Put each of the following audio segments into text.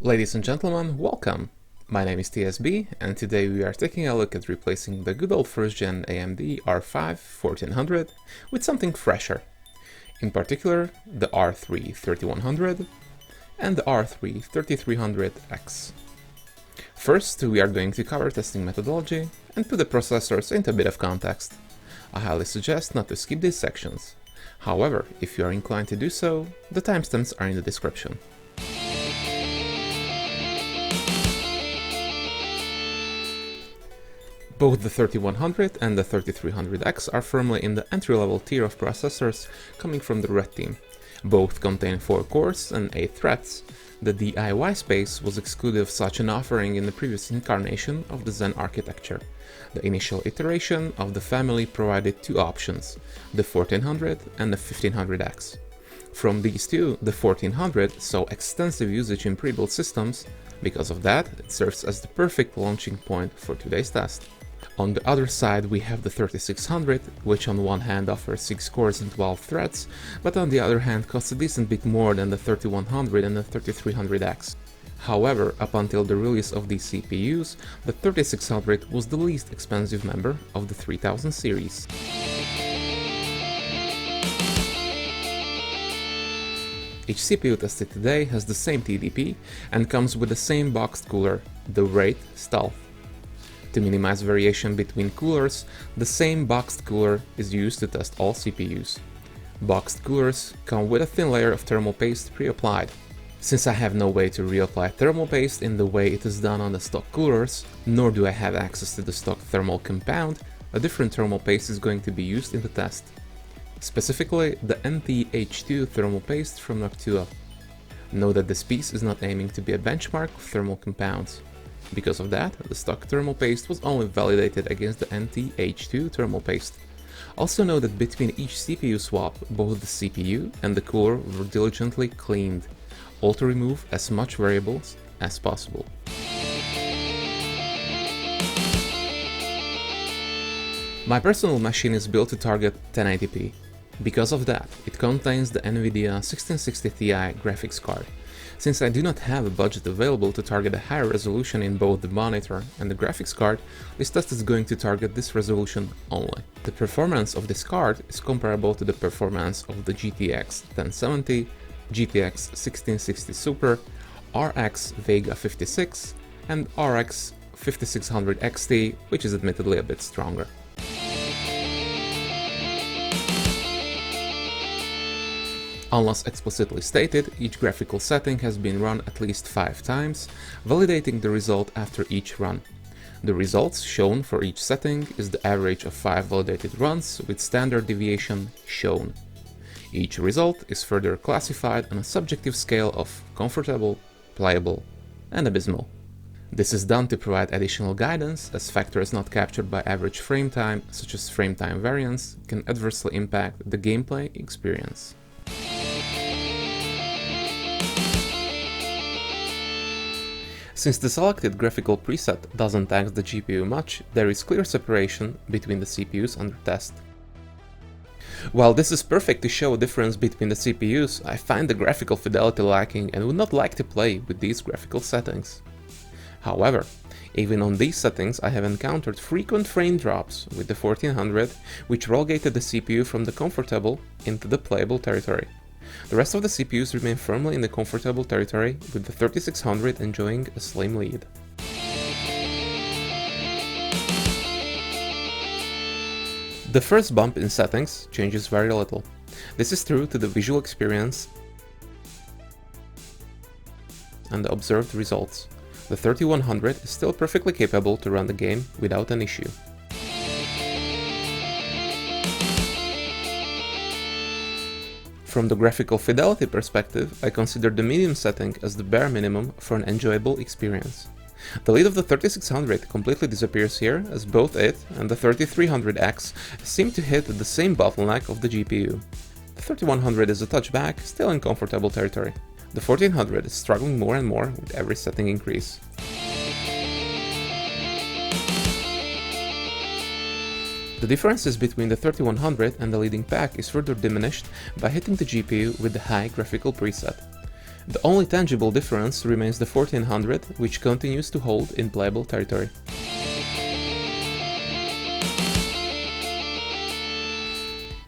Ladies and gentlemen, welcome! My name is TSB, and today we are taking a look at replacing the good old first-gen AMD R5 1400 with something fresher. In particular, the R3 3100 and the R3 3300X. First, we are going to cover testing methodology and put the processors into a bit of context. I highly suggest not to skip these sections. However, if you are inclined to do so, the timestamps are in the description. Both the 3100 and the 3300X are firmly in the entry-level tier of processors coming from the Red team. Both contain 4 cores and 8 threads. The DIY space was excluded of such an offering in the previous incarnation of the Zen architecture. The initial iteration of the family provided 2 options, the 1400 and the 1500X. From these two, the 1400 saw extensive usage in pre-built systems. Because of that, it serves as the perfect launching point for today's test. On the other side, we have the 3600, which on one hand offers 6 cores and 12 threads, but on the other hand costs a decent bit more than the 3100 and the 3300X. However, up until the release of these CPUs, the 3600 was the least expensive member of the 3000 series. Each CPU tested today has the same TDP and comes with the same boxed cooler, the Wraith Stealth. To minimize variation between coolers, the same boxed cooler is used to test all CPUs. Boxed coolers come with a thin layer of thermal paste pre-applied. Since I have no way to reapply thermal paste in the way it is done on the stock coolers, nor do I have access to the stock thermal compound, a different thermal paste is going to be used in the test. Specifically, the NTH2 thermal paste from Noctua. Note that this piece is not aiming to be a benchmark of thermal compounds. Because of that, the stock thermal paste was only validated against the NTH2 thermal paste. Also note that between each CPU swap, both the CPU and the cooler were diligently cleaned, all to remove as much variables as possible. My personal machine is built to target 1080p. Because of that, it contains the NVIDIA 1660 Ti graphics card. Since I do not have a budget available to target a higher resolution in both the monitor and the graphics card, this test is going to target this resolution only. The performance of this card is comparable to the performance of the GTX 1070, GTX 1660 Super, RX Vega 56 and RX 5600 XT, which is admittedly a bit stronger. Unless explicitly stated, each graphical setting has been run at least 5 times, validating the result after each run. The results shown for each setting is the average of 5 validated runs with standard deviation shown. Each result is further classified on a subjective scale of comfortable, playable, and abysmal. This is done to provide additional guidance, as factors not captured by average frame time, such as frame time variance, can adversely impact the gameplay experience. Since the selected graphical preset doesn't tax the GPU much, there is clear separation between the CPUs under test. While this is perfect to show a difference between the CPUs, I find the graphical fidelity lacking and would not like to play with these graphical settings. However, even on these settings I have encountered frequent frame drops with the 1400, which relegated the CPU from the comfortable into the playable territory. The rest of the CPUs remain firmly in the comfortable territory, with the 3600 enjoying a slim lead. The first bump in settings changes very little. This is true to the visual experience and the observed results. The 3100 is still perfectly capable to run the game without an issue. From the graphical fidelity perspective, I consider the medium setting as the bare minimum for an enjoyable experience. The lead of the 3600 completely disappears here, as both it and the 3300X seem to hit the same bottleneck of the GPU. The 3100 is a touch back, still in comfortable territory. The 1400 is struggling more and more with every setting increase. The differences between the 3100 and the leading pack is further diminished by hitting the GPU with the high graphical preset. The only tangible difference remains the 1400, which continues to hold in playable territory.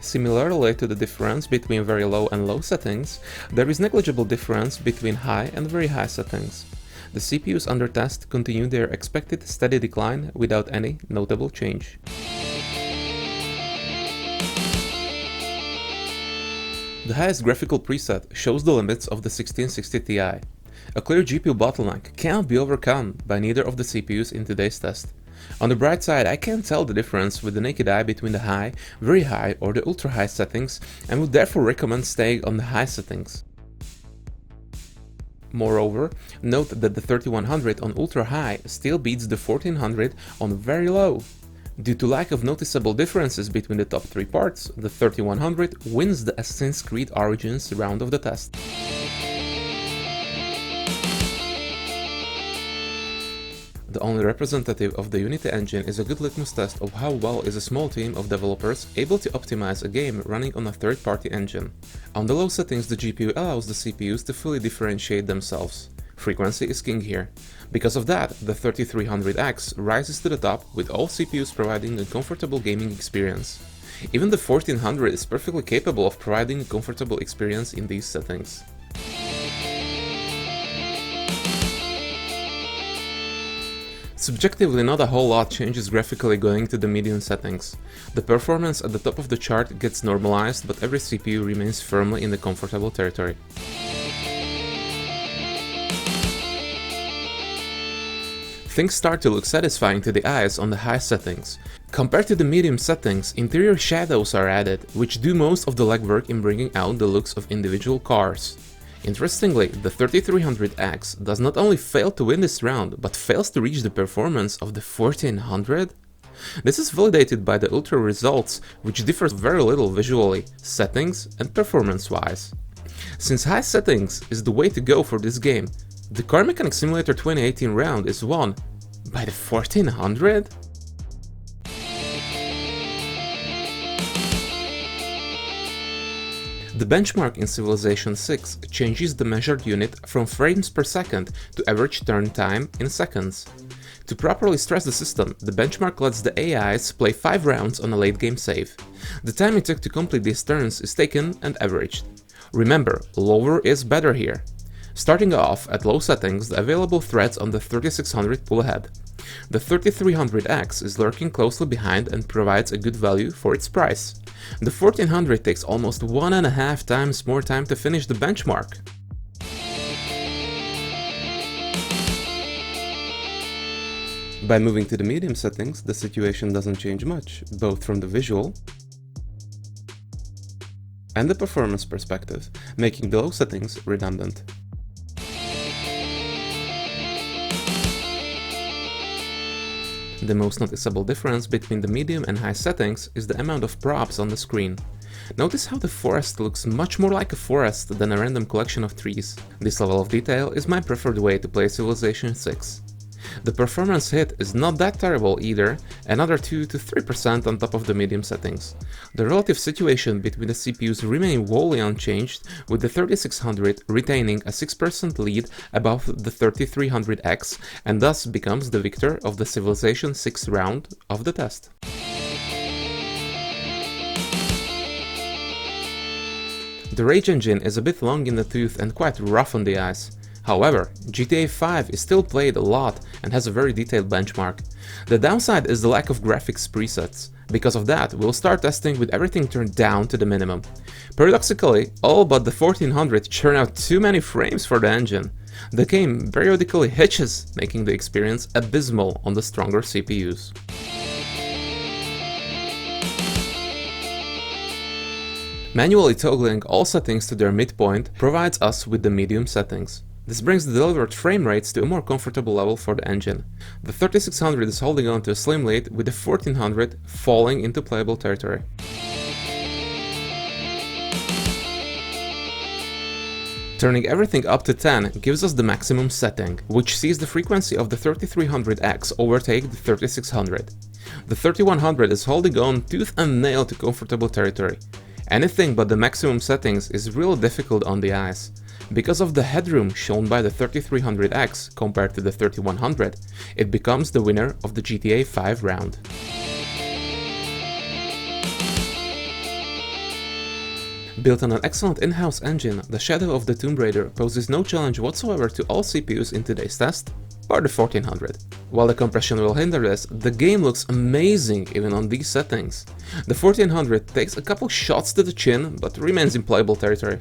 Similarly to the difference between very low and low settings, there is negligible difference between high and very high settings. The CPUs under test continue their expected steady decline without any notable change. The highest graphical preset shows the limits of the 1660 Ti. A clear GPU bottleneck cannot be overcome by neither of the CPUs in today's test. On the bright side, I can't tell the difference with the naked eye between the high, very high or the ultra high settings, and would therefore recommend staying on the high settings. Moreover, note that the 3100 on ultra high still beats the 1400 on very low. Due to lack of noticeable differences between the top three parts, the 3100 wins the Assassin's Creed Origins round of the test. The only representative of the Unity engine is a good litmus test of how well is a small team of developers able to optimize a game running on a third-party engine. On the low settings, the GPU allows the CPUs to fully differentiate themselves. Frequency is king here. Because of that, the 3300X rises to the top, with all CPUs providing a comfortable gaming experience. Even the 1400 is perfectly capable of providing a comfortable experience in these settings. Subjectively, not a whole lot changes graphically going to the medium settings. The performance at the top of the chart gets normalized, but every CPU remains firmly in the comfortable territory. Things start to look satisfying to the eyes on the high settings. Compared to the medium settings, interior shadows are added, which do most of the legwork in bringing out the looks of individual cars. Interestingly, the 3300X does not only fail to win this round, but fails to reach the performance of the 1400? This is validated by the Ultra results, which differs very little visually, settings and performance-wise. Since high settings is the way to go for this game, the Car Mechanic Simulator 2018 round is won by the 1400? The benchmark in Civilization 6 changes the measured unit from frames per second to average turn time in seconds. To properly stress the system, the benchmark lets the AIs play 5 rounds on a late game save. The time it took to complete these turns is taken and averaged. Remember, lower is better here. Starting off at low settings, the available threads on the 3600 pull ahead. The 3300X is lurking closely behind and provides a good value for its price. The 1400 takes almost 1.5 times more time to finish the benchmark. By moving to the medium settings, the situation doesn't change much, both from the visual and the performance perspective, making the low settings redundant. The most noticeable difference between the medium and high settings is the amount of props on the screen. Notice how the forest looks much more like a forest than a random collection of trees. This level of detail is my preferred way to play Civilization 6. The performance hit is not that terrible either, another 2 to 3% on top of the medium settings. The relative situation between the CPUs remain wholly unchanged, with the 3600 retaining a 6% lead above the 3300X and thus becomes the victor of the Civilization 6 round of the test. The Rage engine is a bit long in the tooth and quite rough on the eyes. However, GTA 5 is still played a lot and has a very detailed benchmark. The downside is the lack of graphics presets. Because of that, we'll start testing with everything turned down to the minimum. Paradoxically, all but the 1400 churn out too many frames for the engine. The game periodically hitches, making the experience abysmal on the stronger CPUs. Manually toggling all settings to their midpoint provides us with the medium settings. This brings the delivered frame rates to a more comfortable level for the engine. The 3600 is holding on to a slim lead, with the 1400 falling into playable territory. Turning everything up to 10 gives us the maximum setting, which sees the frequency of the 3300X overtake the 3600. The 3100 is holding on tooth and nail to comfortable territory. Anything but the maximum settings is really difficult on the eyes. Because of the headroom shown by the 3300X compared to the 3100, it becomes the winner of the GTA 5 round. Built on an excellent in-house engine, the Shadow of the Tomb Raider poses no challenge whatsoever to all CPUs in today's test, or the 1400. While the compression will hinder this, the game looks amazing even on these settings. The 1400 takes a couple shots to the chin, but remains in playable territory.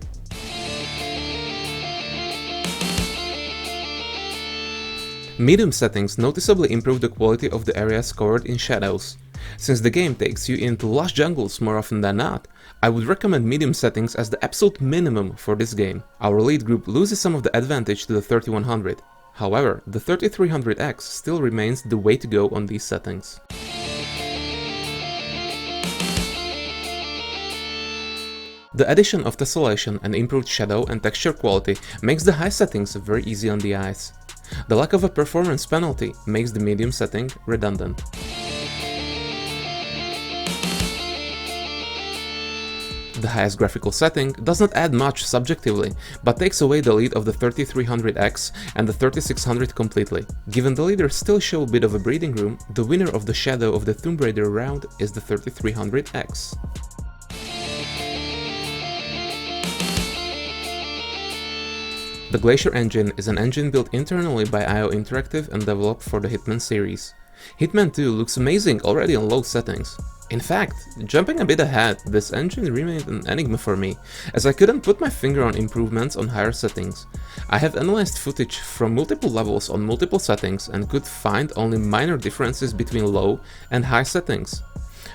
Medium settings noticeably improve the quality of the areas covered in shadows. Since the game takes you into lush jungles more often than not, I would recommend medium settings as the absolute minimum for this game. Our lead group loses some of the advantage to the 3100. However, the 3300X still remains the way to go on these settings. The addition of tessellation and improved shadow and texture quality makes the high settings very easy on the eyes. The lack of a performance penalty makes the medium setting redundant. The highest graphical setting does not add much subjectively, but takes away the lead of the 3300X and the 3600 completely. Given the leaders still show a bit of a breathing room, the winner of the Shadow of the Tomb Raider round is the 3300X. The Glacier engine is an engine built internally by IO Interactive and developed for the Hitman series. Hitman 2 looks amazing already on low settings. In fact, jumping a bit ahead, this engine remained an enigma for me, as I couldn't put my finger on improvements on higher settings. I have analyzed footage from multiple levels on multiple settings and could find only minor differences between low and high settings.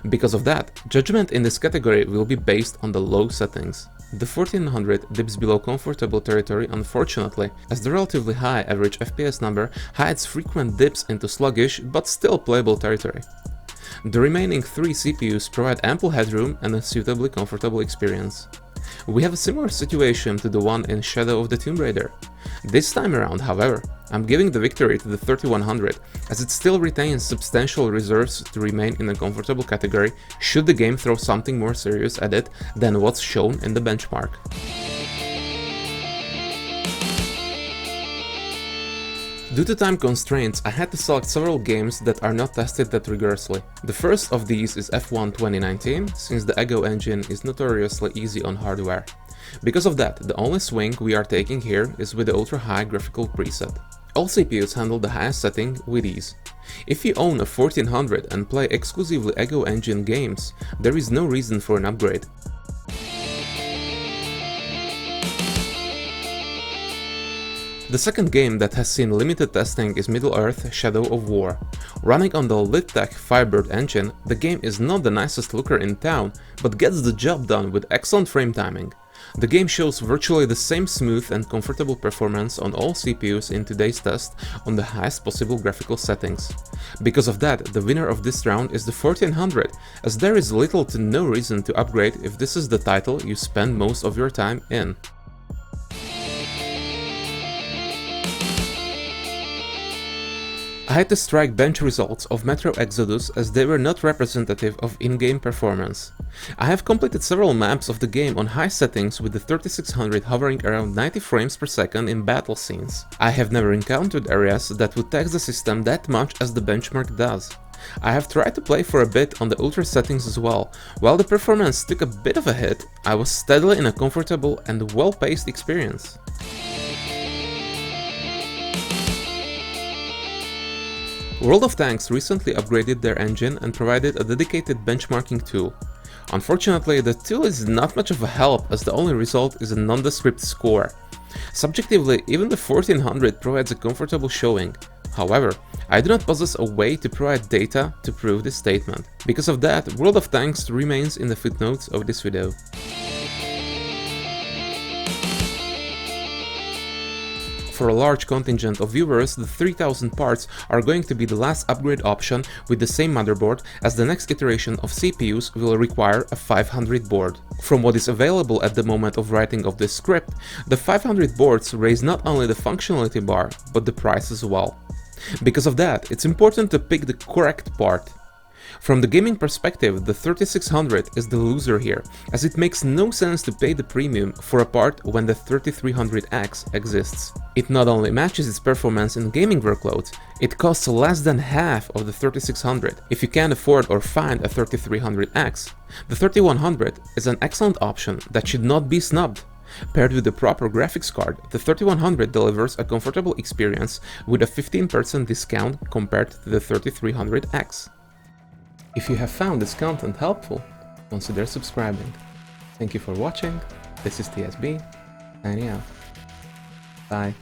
Because of that, judgment in this category will be based on the low settings. The 1400 dips below comfortable territory unfortunately, as the relatively high average FPS number hides frequent dips into sluggish but still playable territory. The remaining 3 CPUs provide ample headroom and a suitably comfortable experience. We have a similar situation to the one in Shadow of the Tomb Raider. This time around, however, I'm giving the victory to the 3100, as it still retains substantial reserves to remain in a comfortable category should the game throw something more serious at it than what's shown in the benchmark. Due to time constraints, I had to select several games that are not tested that rigorously. The first of these is F1 2019, since the Ego engine is notoriously easy on hardware. Because of that, the only swing we are taking here is with the ultra-high graphical preset. All CPUs handle the highest setting with ease. If you own a 1400 and play exclusively Ego engine games, there is no reason for an upgrade. The second game that has seen limited testing is Middle-earth: Shadow of War. Running on the LidTech Firebird engine, the game is not the nicest looker in town, but gets the job done with excellent frame timing. The game shows virtually the same smooth and comfortable performance on all CPUs in today's test on the highest possible graphical settings. Because of that, the winner of this round is the 1400, as there is little to no reason to upgrade if this is the title you spend most of your time in. I had to strike bench results of Metro Exodus as they were not representative of in-game performance. I have completed several maps of the game on high settings with the 3600 hovering around 90 frames per second in battle scenes. I have never encountered areas that would tax the system that much as the benchmark does. I have tried to play for a bit on the ultra settings as well. While the performance took a bit of a hit, I was steadily in a comfortable and well-paced experience. World of Tanks recently upgraded their engine and provided a dedicated benchmarking tool. Unfortunately, the tool is not much of a help, as the only result is a nondescript score. Subjectively, even the 1400 provides a comfortable showing. However, I do not possess a way to provide data to prove this statement. Because of that, World of Tanks remains in the footnotes of this video. For a large contingent of viewers, the 3000 parts are going to be the last upgrade option with the same motherboard, as the next iteration of CPUs will require a 500 board. From what is available at the moment of writing of this script, the 500 boards raise not only the functionality bar, but the price as well. Because of that, it's important to pick the correct part. From the gaming perspective, the 3600 is the loser here, as it makes no sense to pay the premium for a part when the 3300X exists. It not only matches its performance in gaming workloads, it costs less than half of the 3600. If you can't afford or find a 3300X, the 3100 is an excellent option that should not be snubbed. Paired with the proper graphics card, the 3100 delivers a comfortable experience with a 15% discount compared to the 3300X. If you have found this content helpful, consider subscribing. Thank you for watching, this is TSB, signing out. Bye.